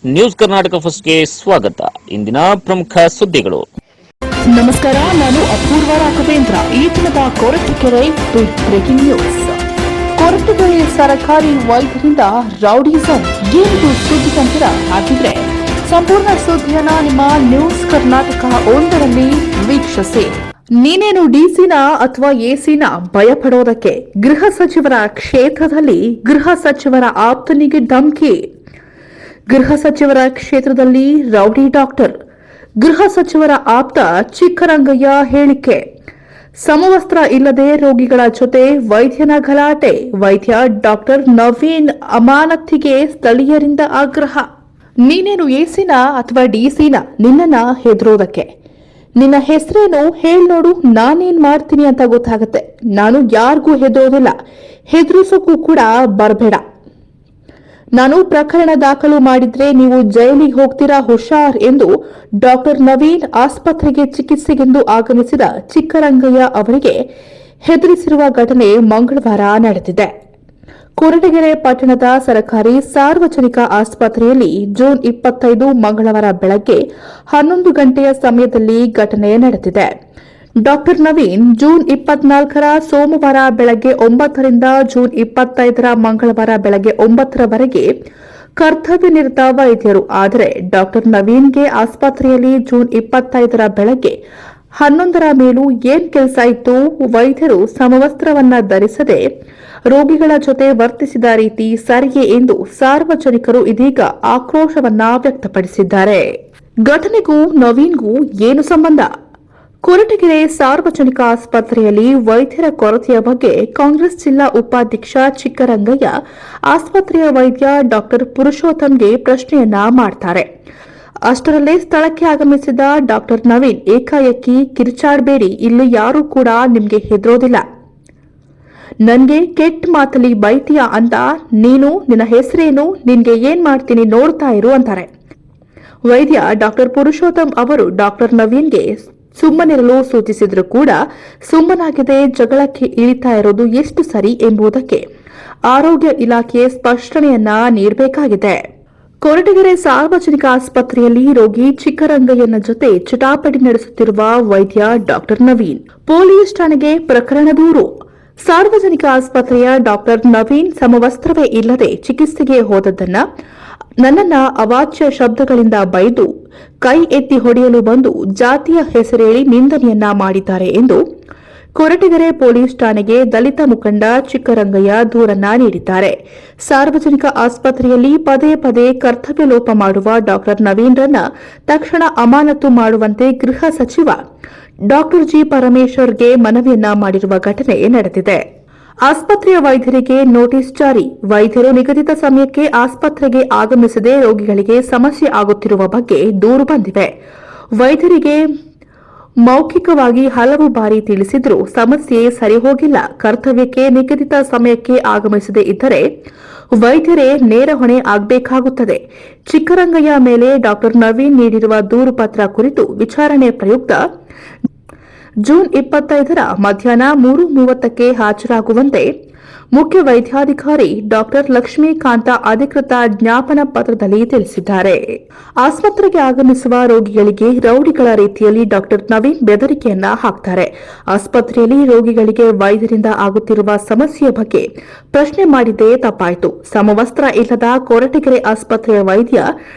News Karnataka ಫಸ್ಟ್ಗೆ ಸ್ವಾಗತ. ಇಂದಿನ ಪ್ರಮುಖ ಸುದ್ದಿಗಳು. ನಮಸ್ಕಾರ, ನಾನು ಅಪೂರ್ವ ರಾಘವೇಂದ್ರ. ಈ ದಿನದ ಕೊರಟಗೆರೆ ಬ್ರೇಕಿಂಗ್ ನ್ಯೂಸ್. ಕೊರಟಗೆರೆ ಸರ್ಕಾರಿ ವೈದ್ಯರಿಂದ ರೌಡಿಸಂ ಎಂದು ಸುದ್ದಿ ತಂತ್ರ ಹಾಕಿದ್ರೆ ಸಂಪೂರ್ಣ ಸುದ್ದಿಯನ್ನ ನಿಮ್ಮ ನ್ಯೂಸ್ ಕರ್ನಾಟಕ ಒಂದರಲ್ಲಿ ವೀಕ್ಷಿಸಿ. ನೀನೇನು ಡಿಸಿನ ಅಥವಾ ಎಸಿನ ಭಯಪಡೋದಕ್ಕೆ? ಗೃಹ ಸಚಿವರ ಕ್ಷೇತ್ರದಲ್ಲಿ ಗೃಹ ಸಚಿವರ ಆಪ್ತನಿಗೆ ಧಮಕಿ. ಗೃಹ ಸಚಿವರ ಕ್ಷೇತ್ರದಲ್ಲಿ ರೌಡಿ ಡಾಕ್ಟರ್. ಗೃಹ ಸಚಿವರ ಆಪ್ತ ಚಿಕ್ಕರಂಗಯ್ಯ ಹೇಳಿಕೆ. ಸಮವಸ್ತ್ರ ಇಲ್ಲದೆ ರೋಗಿಗಳ ಜೊತೆ ವೈದ್ಯನ ಗಲಾಟೆ. ವೈದ್ಯ ಡಾಕ್ಟರ್ ನವೀನ್ ಅಮಾನತಿಗೆ ಸ್ಥಳೀಯರಿಂದ ಆಗ್ರಹ. ನೀನೇನು ಎಸಿನ ಅಥವಾ ಡಿಸಿನ? ನಿನ್ನನ್ನ ಹೆದರೋದಕ್ಕೆ? ನಿನ್ನ ಹೆಸರೇನು ಹೇಳ್ ನೋಡು, ನಾನೇನ್ ಮಾಡ್ತೀನಿ ಅಂತ ಗೊತ್ತಾಗತ್ತೆ. ನಾನು ಯಾರಿಗೂ ಹೆದರೋದಿಲ್ಲ, ಹೆದರಿಸೋಕ್ಕೂ ಕೂಡ ಬರಬೇಡ. ನಾನು ಪ್ರಕರಣ ದಾಖಲು ಮಾಡಿದ್ರೆ ನೀವು ಜೈಲಿಗೆ ಹೋಗ್ತೀರಾ, ಹುಷಾರ್ ಎಂದು ಡಾಕ್ಟರ್ ನವೀನ್ ಆಸ್ಪತ್ರೆಗೆ ಚಿಕಿತ್ಸೆಗೆಂದು ಆಗಮಿಸಿದ ಚಿಕ್ಕರಂಗಯ್ಯ ಅವರಿಗೆ ಹೆದರಿಸಿರುವ ಘಟನೆ ಮಂಗಳವಾರ ನಡೆದಿದೆ. ಕೊರಟಗೆರೆ ಪಟ್ಟಣದ ಸರ್ಕಾರಿ ಸಾರ್ವಜನಿಕ ಆಸ್ಪತ್ರೆಯಲ್ಲಿ ಜೂನ್ 25 ಮಂಗಳವಾರ ಬೆಳಗ್ಗೆ 11 ಗಂಟೆಯ ಸಮಯದಲ್ಲಿ ಘಟನೆ ನಡೆದಿದೆ. ಡಾಕ್ಟರ್ ನವೀನ್ ಜೂನ್ 24ರ ಸೋಮವಾರ ಬೆಳಗ್ಗೆ 9ರಿಂದ ಜೂನ್ 25ರ ಮಂಗಳವಾರ ಬೆಳಗ್ಗೆ 9ರವರೆಗೆ ಕರ್ತವ್ಯ ನಿರತ ವೈದ್ಯರು. ಆದರೆ ಡಾಕ್ಟರ್ ನವೀನ್ಗೆ ಆಸ್ಪತ್ರೆಯಲ್ಲಿ ಜೂನ್ 25ರ ಬೆಳಗ್ಗೆ 11ರ ಮೇಲೂ ಏನ್ ಕೆಲಸ ಇತ್ತು? ವೈದ್ಯರು ಸಮವಸ್ತ್ರವನ್ನ ಧರಿಸದೆ ರೋಗಿಗಳ ಜೊತೆ ವರ್ತಿಸಿದ ರೀತಿ ಸರಿಯೇ ಎಂದು ಸಾರ್ವಜನಿಕರು ಇದೀಗ ಆಕ್ರೋಶವನ್ನ ವ್ಯಕ್ತಪಡಿಸಿದ್ದಾರೆ. ಘಟನೆಗೂ ನವೀನ್ಗೂ ಏನು ಸಂಬಂಧ? ಕೊರಟಗೆರೆ ಸಾರ್ವಜನಿಕ ಆಸ್ಪತ್ರೆಯಲ್ಲಿ ವೈದ್ಯರ ಕೊರತೆಯ ಬಗ್ಗೆ ಕಾಂಗ್ರೆಸ್ ಜಿಲ್ಲಾ ಉಪಾಧ್ಯಕ್ಷ ಚಿಕ್ಕರಂಗಯ್ಯ ಆಸ್ಪತ್ರೆಯ ವೈದ್ಯ ಡಾಕ್ಟರ್ ಪುರುಷೋತ್ತಮ್ಗೆ ಪ್ರಶ್ನೆಯನ್ನ ಮಾಡ್ತಾರೆ. ಅಷ್ಟರಲ್ಲೇ ಸ್ಥಳಕ್ಕೆ ಆಗಮಿಸಿದ ಡಾಕ್ಟರ್ ನವೀನ್ ಏಕಾಏಕಿ ಕಿರ್ಚಾಡಬೇಡಿ, ಇಲ್ಲಿ ಯಾರೂ ಕೂಡ ನಿಮ್ಗೆ ಹೆದರೋದಿಲ್ಲ, ನನ್ಗೆ ಕೆಟ್ಟ ಮಾತಲ್ಲಿ ಬೈತೀಯಾ ಅಂತ, ನೀನು ನಿನ್ನ ಹೆಸರೇನು, ನಿನ್ಗೆ ಏನ್ ಮಾಡ್ತೀನಿ ನೋಡ್ತಾ ಇರು ಅಂತಾರೆ. ವೈದ್ಯ ಡಾಕ್ಟರ್ ಪುರುಷೋತ್ತಮ್ ಅವರು ಡಾಕ್ಟರ್ ನವೀನ್ಗೆ ಸುಮ್ಮನಿರಲು ಸೂಚಿಸಿದ್ರು ಕೂಡ ಸುಮ್ಮನಾಗದೆ ಜಗಳಕ್ಕೆ ಇಳಿತಾ ಇರೋದು ಎಷ್ಟು ಸರಿ ಎಂಬುದಕ್ಕೆ ಆರೋಗ್ಯ ಇಲಾಖೆ ಸ್ಪಷ್ಟನೆಯನ್ನ ನೀಡಬೇಕಾಗಿದೆ. ಕೊರಟಗೆರೆ ಸಾರ್ವಜನಿಕ ಆಸ್ಪತ್ರೆಯಲ್ಲಿ ರೋಗಿ ಚಿಕ್ಕರಂಗಯ್ಯನ ಜೊತೆ ಚಿಟಾಪಟಿ ನಡೆಸುತ್ತಿರುವ ವೈದ್ಯ ಡಾಕ್ಟರ್ ನವೀನ್. ಪೊಲೀಸ್ ಠಾಣೆಗೆ ಪ್ರಕರಣ ದೂರು. ಸಾರ್ವಜನಿಕ ಆಸ್ಪತ್ರೆಯ ಡಾಕ್ಟರ್ ನವೀನ್ ಸಮವಸ್ತ್ರವೇ ಇಲ್ಲದೆ ಚಿಕಿತ್ಸೆಗೆ ಹೋದದ್ದನ್ನ ನನ್ನನ್ನ ಅವಾಚ್ಯ ಶಬ್ದಗಳಿಂದ ಬೈದು ಕೈ ಎತ್ತಿ ಹೊಡೆಯಲು ಬಂದು ಜಾತಿಯ ಹೆಸರೇಳಿ ನಿಂದನೆಯನ್ನ ಮಾಡಿದ್ದಾರೆ ಎಂದು ಕೊರಟಗೆರೆ ಪೊಲೀಸ್ ಠಾಣೆಗೆ ದಲಿತ ಮುಖಂಡ ಚಿಕ್ಕರಂಗಯ್ಯ ದೂರನ್ನ ನೀಡಿದ್ದಾರೆ. ಸಾರ್ವಜನಿಕ ಆಸ್ಪತ್ರೆಯಲ್ಲಿ ಪದೇ ಪದೇ ಕರ್ತವ್ಯ ಲೋಪ ಮಾಡುವ ಡಾಕ್ಟರ್ ನವೀನ್ರನ್ನ ತಕ್ಷಣ ಅಮಾನತು ಮಾಡುವಂತೆ ಗೃಹ ಸಚಿವ ಡಾಕ್ಟರ್ ಜಿ ಪರಮೇಶ್ವರ್ಗೆ ಮನವಿಯನ್ನ ಮಾಡಿರುವ ಘಟನೆ ನಡೆದಿದೆ. ಆಸ್ಪತ್ರೆಯ ವೈದ್ಯರಿಗೆ ನೋಟಿಸ್ ಜಾರಿ. ವೈದ್ಯರು ನಿಗದಿತ ಸಮಯಕ್ಕೆ ಆಸ್ಪತ್ರೆಗೆ ಆಗಮಿಸದೆ ರೋಗಿಗಳಿಗೆ ಸಮಸ್ಯೆ ಆಗುತ್ತಿರುವ ಬಗ್ಗೆ ದೂರು ಬಂದಿವೆ. ವೈದ್ಯರಿಗೆ ಮೌಖಿಕವಾಗಿ ಹಲವು ಬಾರಿ ತಿಳಿಸಿದ್ರೂ ಸಮಸ್ಯೆ ಸರಿಹೋಗಿಲ್ಲ. ಕರ್ತವ್ಯಕ್ಕೆ ನಿಗದಿತ ಸಮಯಕ್ಕೆ ಆಗಮಿಸದೇ ಇದ್ದರೆ ವೈದ್ಯರೇ ನೇರ ಹೊಣೆ ಆಗಬೇಕಾಗುತ್ತದೆ. ಚಿಕ್ಕರಂಗಯ್ಯ ಮೇಲೆ ಡಾಕ್ಟರ್ ನವೀನ್ ನೀಡಿರುವ ದೂರು ಪತ್ರ ಕುರಿತು ವಿಚಾರಣೆ ಪ್ರಯುಕ್ತ ಜೂನ್ 25ರ ಮಧ್ಯಾಹ್ನ 3:30ಕ್ಕೆ ಹಾಜರಾಗುವಂತೆ ಮುಖ್ಯ ವೈದ್ಯಾಧಿಕಾರಿ ಡಾಕ್ಟರ್ ಲಕ್ಷ್ಮೀಕಾಂತ ಅಧಿಕೃತ ಜ್ಞಾಪನ ಪತ್ರದಲ್ಲಿ ತಿಳಿಸಿದ್ದಾರೆ. ಆಸ್ಪತ್ರೆಗೆ ಆಗಮಿಸುವ ರೋಗಿಗಳಿಗೆ ರೌಡಿಗಳ ರೀತಿಯಲ್ಲಿ ಡಾಕ್ಟರ್ ನವೀನ್ ಬೆದರಿಕೆಯನ್ನ ಹಾಕ್ತಾರೆ. ಆಸ್ಪತ್ರೆಯಲ್ಲಿ ರೋಗಿಗಳಿಗೆ ವೈದ್ಯರಿಂದ ಆಗುತ್ತಿರುವ ಸಮಸ್ಯೆಯ ಬಗ್ಗೆ ಪ್ರಶ್ನೆ ಮಾಡಿದ್ದೇ ತಪ್ಪಾಯಿತು. ಸಮವಸ್ತ್ರ ಇಲ್ಲದ ಕೊರಟಗೆರೆ ಆಸ್ಪತ್ರೆಯ ವೈದ್ಯ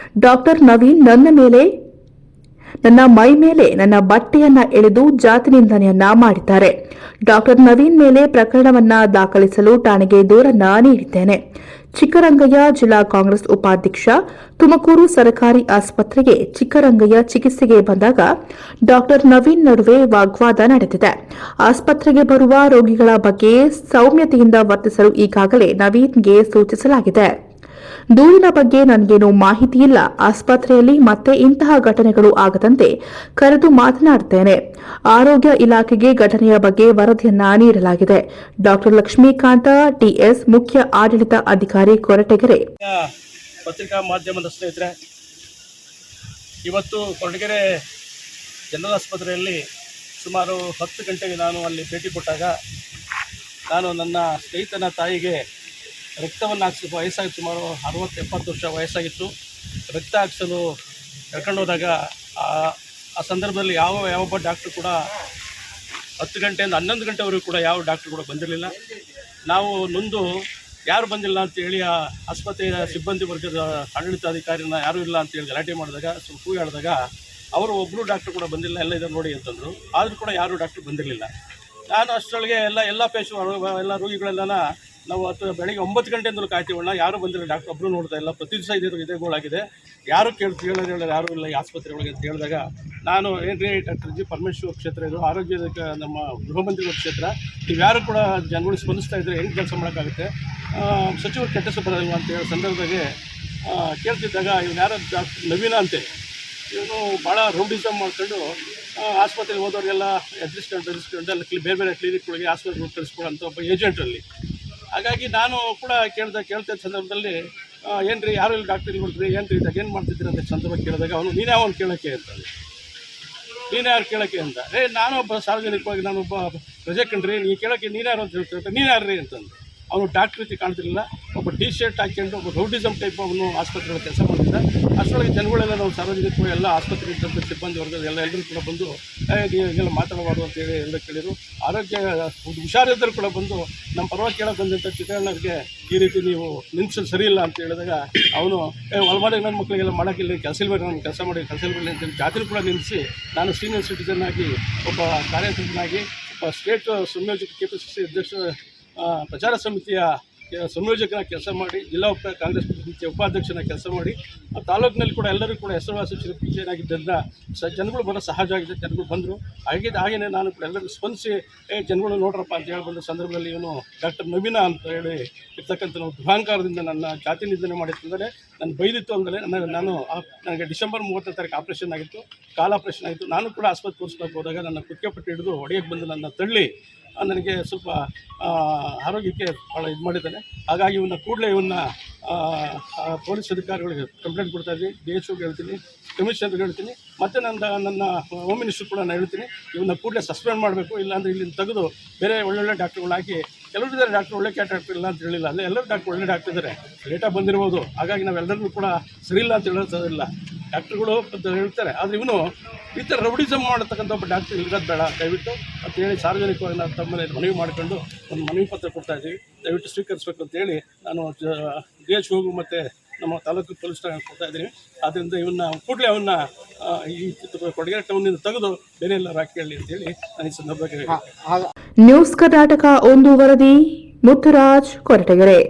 ಡಾಕ್ಟರ್ ನವೀನ್ ನನ್ನ ಮೈ ಮೇಲೆ ನನ್ನ ಬಟ್ಟೆಯನ್ನ ಎಳೆದು ಜಾತಿ ನಿಂದನೆಯನ್ನ ಮಾಡಿದ್ದಾರೆ. ಡಾಕ್ಟರ್ ನವೀನ್ ಮೇಲೆ ಪ್ರಕರಣವನ್ನ ದಾಖಲಿಸಲು ಠಾಣೆಗೆ ದೂರನ್ನ ನೀಡಿದ್ದೇನೆ. ಚಿಕ್ಕರಂಗಯ್ಯ ಜಿಲ್ಲಾ ಕಾಂಗ್ರೆಸ್ ಉಪಾಧ್ಯಕ್ಷ. ತುಮಕೂರು ಸರ್ಕಾರಿ ಆಸ್ಪತ್ರೆಗೆ ಚಿಕ್ಕರಂಗಯ್ಯ ಚಿಕಿತ್ಸೆಗೆ ಬಂದಾಗ ಡಾಕ್ಟರ್ ನವೀನ್ ನಡುವೆ ವಾಗ್ವಾದ ನಡೆದಿದೆ. ಆಸ್ಪತ್ರೆಗೆ ಬರುವ ರೋಗಿಗಳ ಬಗ್ಗೆ ಸೌಮ್ಯತೆಯಿಂದ ವರ್ತಿಸಲು ಈಗಾಗಲೇ ನವೀನ್ಗೆ ಸೂಚಿಸಲಾಗಿದೆ. ದೂರಿನ ಬಗ್ಗೆ ನನಗೇನು ಮಾಹಿತಿ ಇಲ್ಲ. ಆಸ್ಪತ್ರೆಯಲ್ಲಿ ಮತ್ತೆ ಇಂತಹ ಘಟನೆಗಳು ಆಗದಂತೆ ಕರೆದು ಮಾತನಾಡುತ್ತೇನೆ. ಆರೋಗ್ಯ ಇಲಾಖೆಗೆ ಘಟನೆಯ ಬಗ್ಗೆ ವರದಿಯನ್ನ ನೀಡಲಾಗಿದೆ. ಡಾಕ್ಟರ್ ಲಕ್ಷ್ಮೀಕಾಂತ ಟಿಎಸ್, ಮುಖ್ಯ ಆಡಳಿತ ಅಧಿಕಾರಿ, ಕೊರಟಗೆರೆ. ಪತ್ರಿಕಾ ಮಾಧ್ಯಮದ ಸ್ನೇಹಿತರೆ, ಇವತ್ತು ಕೊರಟಗೆರೆ ಜನರಲ್ ಆಸ್ಪತ್ರೆಯಲ್ಲಿ ಸುಮಾರು 10 ಗಂಟೆಗೆ ನಾನು ಅಲ್ಲಿ ಭೇಟಿ ಕೊಟ್ಟಾಗ ನಾನು ನನ್ನ ಸ್ನೇಹಿತನ ತಾಯಿಗೆ ರಕ್ತವನ್ನು ಹಾಕಿಸಿ ವಯಸ್ಸಾಗಿತ್ತು, ಸುಮಾರು 60-70 ವರ್ಷ ವಯಸ್ಸಾಗಿತ್ತು. ರಕ್ತ ಹಾಕ್ಸಲು ಕರ್ಕೊಂಡು ಹೋದಾಗ ಆ ಸಂದರ್ಭದಲ್ಲಿ ಯಾವೊಬ್ಬ ಡಾಕ್ಟ್ರು ಕೂಡ 10 ಗಂಟೆಯಿಂದ 11 ಗಂಟೆವರೆಗೂ ಕೂಡ ಯಾವ ಡಾಕ್ಟ್ರು ಕೂಡ ಬಂದಿರಲಿಲ್ಲ. ನಾವು ನೊಂದು ಯಾರು ಬಂದಿಲ್ಲ ಅಂತೇಳಿ ಆ ಆಸ್ಪತ್ರೆಯ ಸಿಬ್ಬಂದಿ ವರ್ಗದ ಆಡಳಿತಾಧಿಕಾರಿನ ಯಾರೂ ಇಲ್ಲ ಅಂತೇಳಿ ಗಲಾಟೆ ಮಾಡಿದಾಗ ಕೂಗಾಡಿದಾಗ ಅವರು ಒಬ್ಬರು ಡಾಕ್ಟ್ರು ಕೂಡ ಬಂದಿಲ್ಲ, ಎಲ್ಲ ಇದನ್ನು ನೋಡಿ ಅಂತಂದರು. ಆದರೂ ಕೂಡ ಯಾರೂ ಡಾಕ್ಟ್ರು ಬಂದಿರಲಿಲ್ಲ. ನಾನು ಅಷ್ಟರೊಳಗೆ ಎಲ್ಲ ಎಲ್ಲ ರೋಗಿಗಳೆಲ್ಲ ನಾವು ಬೆಳಗ್ಗೆ 9 ಗಂಟೆಯಿಂದಲೂ ಕಾಯ್ತೀವಣ್ಣ, ಯಾರೂ ಬಂದಿಲ್ಲ, ಡಾಕ್ಟ್ರ್ ಒಬ್ಬರು ನೋಡ್ತಾ ಇಲ್ಲ, ಪ್ರತಿ ದಿವಸ ಇದೇ ಗೋಳಾಗಿದೆ, ಯಾರು ಹೇಳೋದು ಯಾರೂ ಇಲ್ಲ ಈ ಆಸ್ಪತ್ರೆ ಒಳಗೆ ಅಂತ ಹೇಳಿದಾಗ ನಾನು ಏನ್ರಿ ಡಾಕ್ಟರ್ ಜಿ ಪರಮೇಶ್ವರ್ ಕ್ಷೇತ್ರ ಇದು ಆರೋಗ್ಯದ ನಮ್ಮ ಗೃಹ ಮಂತ್ರಿಗಳ ಕ್ಷೇತ್ರ, ನೀವು ಯಾರು ಕೂಡ ಜನಗಳು ಸ್ಪಂದಿಸ್ತಾ ಇದ್ದರೆ ಹೆಂಗೆ ಕೆಲಸ ಮಾಡೋಕ್ಕಾಗುತ್ತೆ, ಸಚಿವರು ಕೆಟ್ಟ ಹೆಸರು ಬರೋದಿಲ್ಲ ಅಂತ ಹೇಳೋ ಸಂದರ್ಭದಾಗೆ ಕೇಳ್ತಿದ್ದಾಗ ಇವನು ಯಾರು ಡಾಕ್ಟರ್ ನವೀನ ಅಂತೆ, ಇವನು ಭಾಳ ರೌಡಿಸಮ್ ಮಾಡ್ಕೊಂಡು ಆಸ್ಪತ್ರೆಗೆ ಹೋದವ್ರಿಗೆಲ್ಲ ರಿಜಿಸ್ಟೆಂಟ್ ಎಲ್ಲ ಬೇರೆ ಬೇರೆ ಕ್ಲಿನಿಕ್ಗಳಿಗೆ ಆಸ್ಪತ್ರೆಗೆ ಕಳಿಸ್ಕೊಡೋಂಥ ಒಬ್ಬ ಏಜೆಂಟಲ್ಲಿ. ಹಾಗಾಗಿ ನಾನು ಕೂಡ ಕೇಳ್ತಾ ಸಂದರ್ಭದಲ್ಲಿ ಏನು ರೀ ಯಾರು ಇಲ್ಲಿ ಡಾಕ್ಟರ್ ಇಲ್ಲಿ ನೋಡಿದ್ರಿ, ಏನು ರೀ ಇದಾಗ ಏನು ಮಾಡ್ತಿದ್ದೀರಿ ಅಂತ ಸಂದರ್ಭ ಕೇಳಿದಾಗ ಅವನು ನೀನೇ ಅವನು ಕೇಳೋಕ್ಕೆ ಅಂತಾನೆ, ನೀನೇ ಯಾರು ಕೇಳೋಕ್ಕೆ ಅಂತ. ನಾನು ಒಬ್ಬ ಸಾರ್ವಜನಿಕವಾಗಿ ನಾನೊಬ್ಬ ರಜೆ ಕಂಡ್ರಿ, ನೀ ಕೇಳೋಕ್ಕೆ ನೀನು ಯಾರು ಅಂತ ಹೇಳ್ತಿರ್ತಾರೆ, ನೀನು ಯಾರು ರೀ ಅಂತಂದು. ಅವನು ಡಾಕ್ಟ್ರ್ ರೀತಿ ಕಾಣ್ತಿರಲಿಲ್ಲ, ಒಬ್ಬ ಟಿ ಶರ್ಟ್ ಹಾಕ್ಕೊಂಡು ಒಬ್ಬ ರೌಡಿಸಮ್ ಟೈಪ್ ಅವನು ಆಸ್ಪತ್ರೆಯಲ್ಲಿ ಕೆಲಸ ಮಾಡಿದ್ದ. ಅಷ್ಟರೊಳಗೆ ಜನಗಳೆಲ್ಲ ನಾವು ಸಾರ್ವಜನಿಕರು ಎಲ್ಲ ಆಸ್ಪತ್ರೆ ಇದ್ದಂಥ ಸಿಬ್ಬಂದಿ ವರ್ಗದ ಎಲ್ಲರೂ ಕೂಡ ಬಂದು ನೀವೆಲ್ಲ ಮಾತಾಡಬಾರ್ದು ಅಂತೇಳಿ ಎಲ್ಲ ಕೇಳಿದರು. ಆರೋಗ್ಯ ಹುಷಾರಿದ್ದರೂ ಕೂಡ ಬಂದು ನಮ್ಮ ಪರವಾಗಿ ಕೇಳೋಕೆ ಬಂದಂಥ ಚಿತ್ರಣ್ಣರಿಗೆ ಈ ರೀತಿ ನೀವು ನಿಲ್ಸೋದು ಸರಿ ಇಲ್ಲ ಅಂತ ಹೇಳಿದಾಗ ಅವನು ಒಳಮಾಡಿ ನನ್ನ ಮಕ್ಕಳಿಗೆಲ್ಲ ಮಾಡೋಕ್ಕಿಲ್ಲ, ಕೆಲಸ ಇಲ್ಬೇಡಿ, ನಾನು ಕೆಲಸ ಮಾಡಿ ಕೆಲಸ ಇಲ್ಬೇಡಿ ಅಂತೇಳಿ ಜಾತಿಲಿ ಕೂಡ ನಿಲ್ಲಿಸಿ ನಾನು ಸೀನಿಯರ್ ಸಿಟಿಸನ್ ಆಗಿ ಒಬ್ಬ ಕಾರ್ಯದರ್ಶಿನಾಗಿ ಒಬ್ಬ ಸ್ಟೇಟ್ ಸಂಯೋಜಕ KPCC ಅಧ್ಯಕ್ಷ ಪ್ರಚಾರ ಸಮಿತಿಯ ಸಂಯೋಜಕನ ಕೆಲಸ ಮಾಡಿ, ಜಿಲ್ಲಾ ಕಾಂಗ್ರೆಸ್ ಸಮಿತಿಯ ಉಪಾಧ್ಯಕ್ಷನ ಕೆಲಸ ಮಾಡಿ, ತಾಲೂಕಿನಲ್ಲಿ ಕೂಡ ಎಲ್ಲರೂ ಕೂಡ ಹೆಸರುವಾಸಿ ಏನಾಗಿದ್ದರಿಂದ ಜನಗಳು ಬರೋ ಸಹಜ ಆಗಿದೆ. ಜನಗಳು ಬಂದರು, ಹಾಗೇನೆ ನಾನು ಕೂಡ ಎಲ್ಲರಿಗೂ ಸ್ಪಂದಿಸಿ ಜನಗಳು ನೋಡ್ರಪ್ಪ ಅಂತ ಹೇಳಿ ಬಂದ ಸಂದರ್ಭದಲ್ಲಿ ಇವನು ಡಾಕ್ಟರ್ ನವೀನ ಅಂತ ಹೇಳಿ ಇರ್ತಕ್ಕಂಥ ನಾವು ದುರಹಂಕಾರದಿಂದ ನನ್ನ ಜಾತಿ ನಿಂದನೆ ಮಾಡಿತ್ತಂದರೆ ನಾನು ಬೈದಿತ್ತು ಅಂದರೆ ನನಗೆ ಡಿಸೆಂಬರ್ 30ನೇ ತಾರೀಕು ಆಪ್ರೇಷನ್ ಆಗಿತ್ತು, ಕಾಲ್ ಆಪ್ರೇಷನ್ ಆಗಿತ್ತು. ನಾನು ಕೂಡ ಆಸ್ಪತ್ರೆ ತೋರಿಸ್ಲಿಕ್ಕೆ ಹೋದಾಗ ನನ್ನ ಕುತ್ತಿಗೆ ಪಟ್ಟಿ ಹಿಡಿದು ಹೊಡೆಯಕ್ಕೆ ಬಂದು ನನ್ನ ತಳ್ಳಿ ನನಗೆ ಸ್ವಲ್ಪ ಆರೋಗ್ಯಕ್ಕೆ ಭಾಳ ಇದು ಮಾಡಿದ್ದಾನೆ. ಹಾಗಾಗಿ ಕೂಡಲೇ ಇವನ್ನ ಪೊಲೀಸ್ ಅಧಿಕಾರಿಗಳಿಗೆ ಕಂಪ್ಲೇಂಟ್ ಕೊಡ್ತಾಯಿದ್ದೀನಿ, DHOಗೆ ಹೇಳ್ತೀನಿ, ಕಮಿಷನರ್ಗೆ ಹೇಳ್ತೀನಿ, ಮತ್ತು ನನ್ನ ಹೋಮ್ ಮಿನಿಸ್ಟರ್ ಕೂಡ ನಾನು ಹೇಳ್ತೀನಿ, ಇವನ್ನ ಕೂಡಲೇ ಸಸ್ಪೆಂಡ್ ಮಾಡಬೇಕು, ಇಲ್ಲಾಂದರೆ ಇಲ್ಲಿಂದ ತೆಗೆದು ಬೇರೆ ಒಳ್ಳೊಳ್ಳೆ ಡಾಕ್ಟ್ರುಗಳು ಹಾಕಿ. ಕೆಲವರು ಇದ್ದಾರೆ ಡಾಕ್ಟ್ರು ಒಳ್ಳೆ ಡಾಕ್ಟ್ರ್ ಇಲ್ಲ ಅಂತ ಹೇಳಿಲ್ಲ, ಅಲ್ಲೇ ಎಲ್ಲರೂ ಡಾಕ್ಟ್ರು ಒಳ್ಳೆ ಡಾಕ್ಟ್ರ್ ಇದ್ದಾರೆ, ಲೇಟಾಗಿ ಬಂದಿರ್ಬೋದು. ಹಾಗಾಗಿ ನಾವೆಲ್ಲರಿಗೂ ಕೂಡ ಸರಿ ಇಲ್ಲ ಅಂತ ಹೇಳೋದಿಲ್ಲ, ಡಾಕ್ಟ್ರುಗಳು ಅಂತ ಹೇಳ್ತಾರೆ. ಆದರೆ ಇವನು ಈ ಥರ ರೌಡಿಸಮ್ ಮಾಡತಕ್ಕಂಥ ಒಬ್ಬ ಡಾಕ್ಟ್ರ್ ಇರೋದು ಬೇಡ ದಯವಿಟ್ಟು ಅಂತ ಹೇಳಿ ಸಾರ್ವಜನಿಕವಾಗಿ ನಾನು ತಮ್ಮಲ್ಲಿ ಮನವಿ ಮಾಡಿಕೊಂಡು ಒಂದು ಮನವಿ ಪತ್ರ ಕೊಡ್ತಾಯಿದ್ದೀವಿ, ದಯವಿಟ್ಟು ಸ್ವೀಕರಿಸಬೇಕು ಅಂತೇಳಿ ನಾನು DHOಗೂ ಮತ್ತು ನಮ್ಮ ತಾಲೂಕು ಪೊಲೀಸ್ ಠಾಣೆ ಕೊಡ್ತಾಯಿದ್ದೀನಿ. ಆದ್ದರಿಂದ ಕೂಡಲೇ ಅವನ್ನ ಈ ಕೊಡಗೇರಿ ಟೌನಿಂದ ತೆಗೆದು ಬೇರೆ ಎಲ್ಲರೂ ಹಾಕಿ ಅಂತೇಳಿ ನಾನು ಈ ಸಂದರ್ಭದಲ್ಲಿ ನ್ಯೂಸ್ ಕರ್ನಾಟಕ 1 ವರದಿ, ಮುತ್ತುರಾಜ್, ಕೊರಟಗೆರೆ.